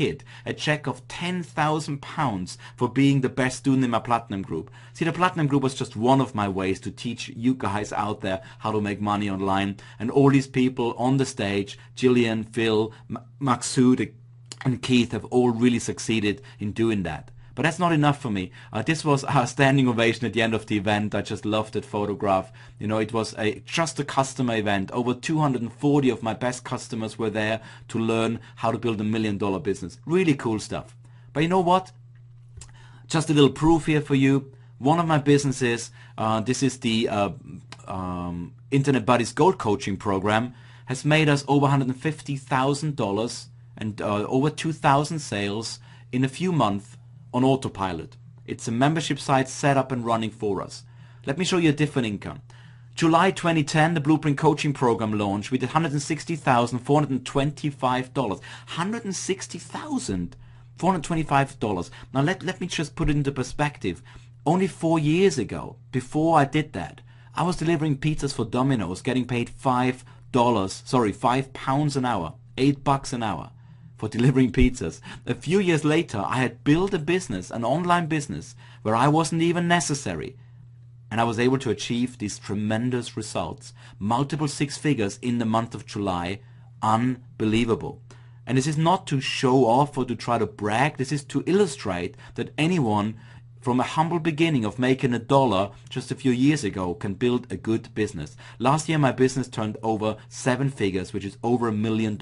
kid a check of £10,000 for being the best student in my platinum group. See, the platinum group was just one of my ways to teach you guys out there how to make money online. And all these people on the stage, Jillian, Phil, Maksud, and Keith, have all really succeeded in doing that. But that's not enough for me. This was a standing ovation at the end of the event. I just loved that photograph. You know, it was just a customer event. Over 240 of my best customers were there to learn how to build $1 million business. Really cool stuff. But you know what? Just a little proof here for you. One of my businesses, this is the Internet Buddies Gold Coaching Program, has made us over $150,000 and over 2,000 sales in a few months on autopilot. It's a membership site set up and running for us. Let me show you a different income. July 2010, the Blueprint Coaching Program launched. We did $160,425. $160,425. Now let me just put it into perspective. Only 4 years ago, before I did that, I was delivering pizzas for Domino's, getting paid £5 an hour, $8 an hour, for delivering pizzas. A few years later, I had built a business, an online business, where I wasn't even necessary. And I was able to achieve these tremendous results. Multiple six figures in the month of July. Unbelievable. And this is not to show off or to try to brag. This is to illustrate that anyone from a humble beginning of making $1 just a few years ago can build a good business. Last year my business turned over 7 figures, which is over $1 million.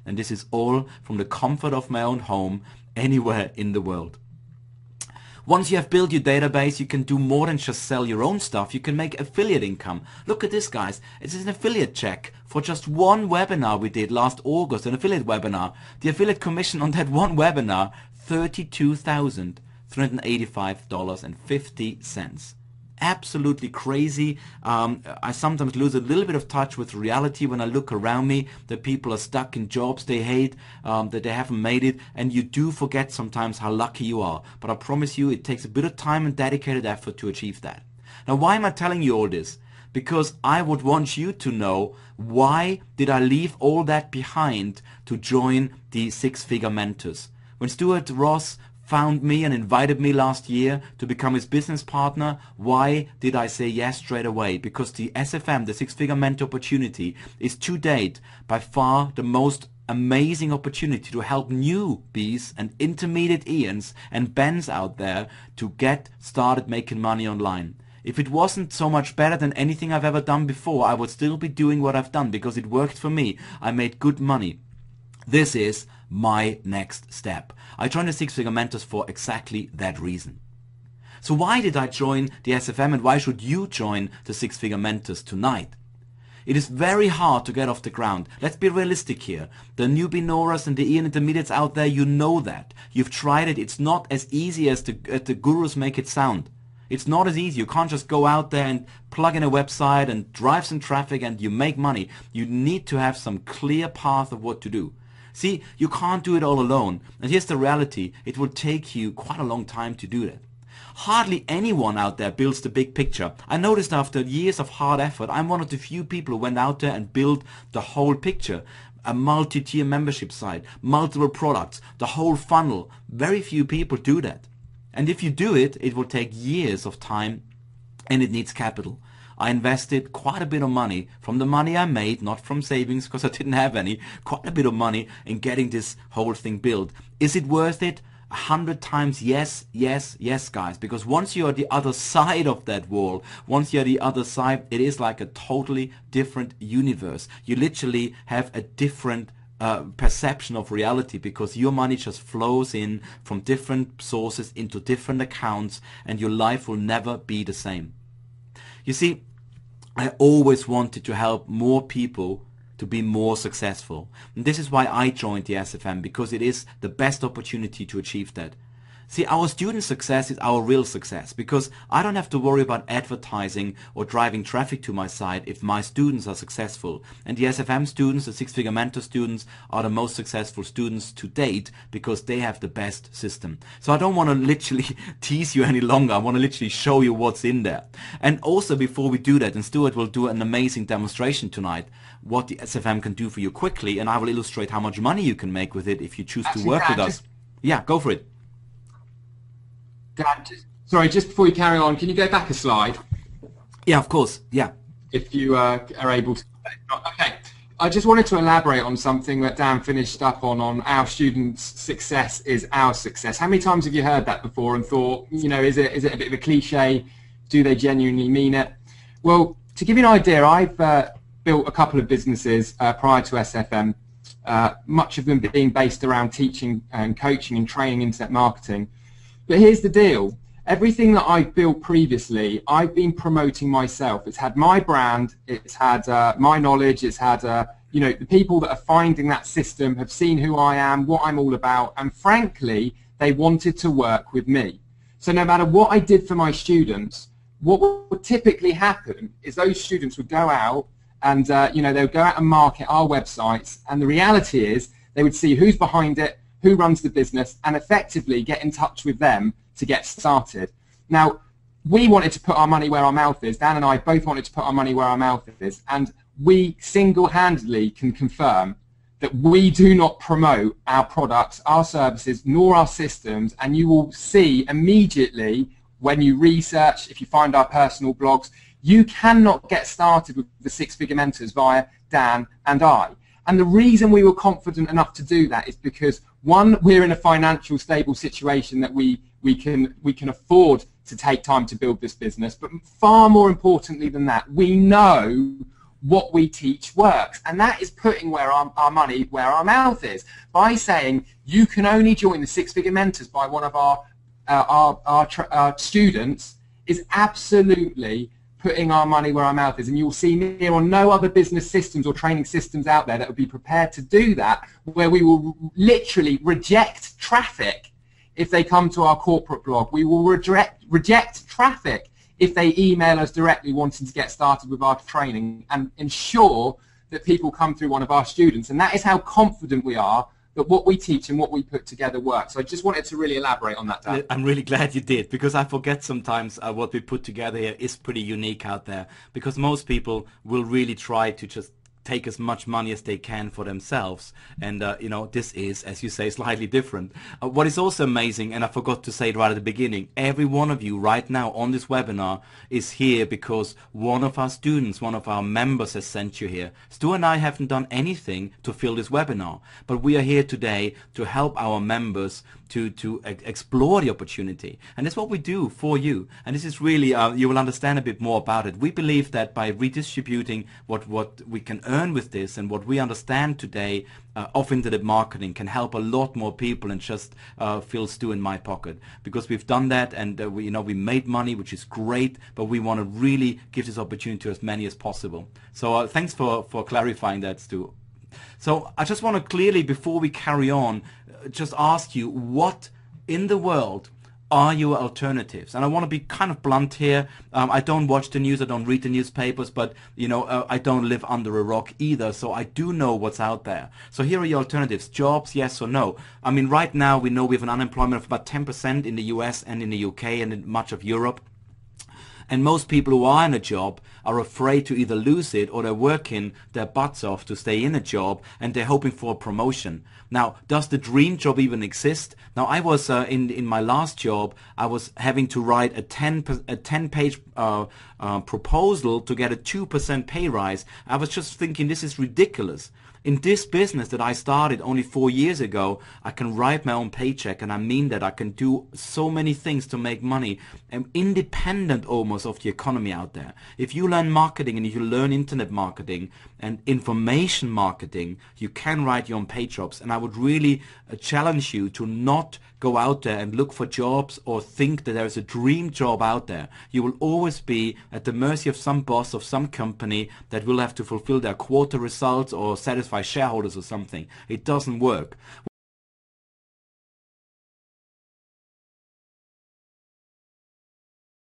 And this is all from the comfort of my own home anywhere in the world. Once you have built your database, you can do more than just sell your own stuff. You can make affiliate income. Look at this, guys. It's an affiliate check for just one webinar we did last August, an affiliate webinar. The affiliate commission on that one webinar, $32,385.50. Absolutely crazy. I sometimes lose a little bit of touch with reality when I look around me that people are stuck in jobs they hate, that they haven't made it, and you do forget sometimes how lucky you are. But I promise you it takes a bit of time and dedicated effort to achieve that. Now, why am I telling you all this? Because I would want you to know, why did I leave all that behind to join the six-figure mentors? When Stuart Ross found me and invited me last year to become his business partner, why did I say yes straight away? Because the SFM, the six-figure mentor opportunity, is to date by far the most amazing opportunity to help newbies and intermediate Ians and Bens out there to get started making money online. If it wasn't so much better than anything I've ever done before, I would still be doing what I've done because it worked for me. I made good money. This is my next step. I joined the Six-Figure Mentors for exactly that reason. So why did I join the SFM, and why should you join the Six-Figure Mentors tonight? It is very hard to get off the ground. Let's be realistic here. The newbie Noras and the Ian intermediates out there, you know that. You've tried it. It's not as easy as the gurus make it sound. It's not as easy. You can't just go out there and plug in a website and drive some traffic and you make money. You need to have some clear path of what to do. See, you can't do it all alone. And here's the reality. It will take you quite a long time to do that. Hardly anyone out there builds the big picture. I noticed after years of hard effort, I'm one of the few people who went out there and built the whole picture. A multi-tier membership site, multiple products, the whole funnel. Very few people do that. And if you do it, it will take years of time and it needs capital. I invested quite a bit of money from the money I made, not from savings because I didn't have any, quite a bit of money in getting this whole thing built. Is it worth it? 100 times yes, yes, yes, guys. Because once you're the other side of that wall, once you're the other side, it is like a totally different universe. You literally have a different perception of reality because your money just flows in from different sources into different accounts and your life will never be the same. You see, I always wanted to help more people to be more successful. And this is why I joined the SFM, because it is the best opportunity to achieve that. See, our student success is our real success because I don't have to worry about advertising or driving traffic to my site if my students are successful. And the SFM students, the six-figure mentor students, are the most successful students to date because they have the best system. So I don't want to literally tease you any longer. I want to literally show you what's in there. And also before we do that, and Stuart will do an amazing demonstration tonight, what the SFM can do for you quickly, and I will illustrate how much money you can make with it if you choose to work with us. Yeah, go for it. Dan, sorry, just before you carry on, can you go back a slide? Yeah, of course. Yeah. If you are able to. Okay. I just wanted to elaborate on something that Dan finished up on our students' success is our success. How many times have you heard that before and thought, you know, is it a bit of a cliche? Do they genuinely mean it? Well, to give you an idea, I've built a couple of businesses prior to SFM, much of them being based around teaching and coaching and training internet marketing. But here's the deal. Everything that I've built previously, I've been promoting myself. It's had my brand, it's had my knowledge, it's had, you know, the people that are finding that system have seen who I am, what I'm all about, and frankly, they wanted to work with me. So no matter what I did for my students, what would typically happen is those students would go out and, you know, they would go out and market our websites, and the reality is they would see who's behind it, who runs the business, and effectively get in touch with them to get started. Now, we wanted to put our money where our mouth is. Dan and I both wanted to put our money where our mouth is, and we single-handedly can confirm that we do not promote our products, our services, nor our systems, and you will see immediately when you research, if you find our personal blogs, you cannot get started with the Six-Figure Mentors via Dan and I. And the reason we were confident enough to do that is because, one, we're in a financial stable situation that we can afford to take time to build this business, but far more importantly than that, we know what we teach works, and that is putting where our money where our mouth is. By saying you can only join the Six-Figure Mentors by one of our students is absolutely putting our money where our mouth is, and you'll see near on no other business systems or training systems out there that would be prepared to do that, where we will literally reject traffic if they come to our corporate blog. We will reject traffic if they email us directly wanting to get started with our training, and ensure that people come through one of our students. And that is how confident we are that what we teach and what we put together works. So I just wanted to really elaborate on that, Dan. I'm really glad you did, because I forget sometimes what we put together here is pretty unique out there, because most people will really try to just take as much money as they can for themselves, and you know, this is, as you say, slightly different. What is also amazing, and I forgot to say it right at the beginning, every one of you right now on this webinar is here because one of our students, one of our members has sent you here. Stu and I haven't done anything to fill this webinar, but we are here today to help our members to explore the opportunity, and that's what we do for you. And this is really, you will understand a bit more about it. We believe that by redistributing what we can earn with this, and what we understand today of internet marketing, can help a lot more people than just fill Stu in my pocket, because we've done that, and we made money, which is great, but we want to really give this opportunity to as many as possible. So thanks for clarifying that, Stu. So I just want to clearly, before we carry on, just ask you, what in the world are your alternatives? And I want to be kind of blunt here. I don't watch the news, I don't read the newspapers, but you know, I don't live under a rock either, so I do know what's out there. So here are your alternatives. Jobs, yes or no? I mean, right now we know we have an unemployment of about 10% in the US and in the UK and in much of Europe. And most people who are in a job are afraid to either lose it, or they're working their butts off to stay in a job, and they're hoping for a promotion. Now, does the dream job even exist? Now, I was in my last job, I was having to write a 10-page proposal to get a 2% pay rise. I was just thinking, this is ridiculous. In this business that I started only 4 years ago, I can write my own paycheck, and I mean that. I can do so many things to make money. I'm independent almost of the economy out there. If you learn marketing, and if you learn internet marketing and information marketing, you can write your own pay jobs. And I would really challenge you to not go out there and look for jobs or think that there's a dream job out there. You will always be at the mercy of some boss of some company that will have to fulfill their quota results or satisfy shareholders or something. It doesn't work.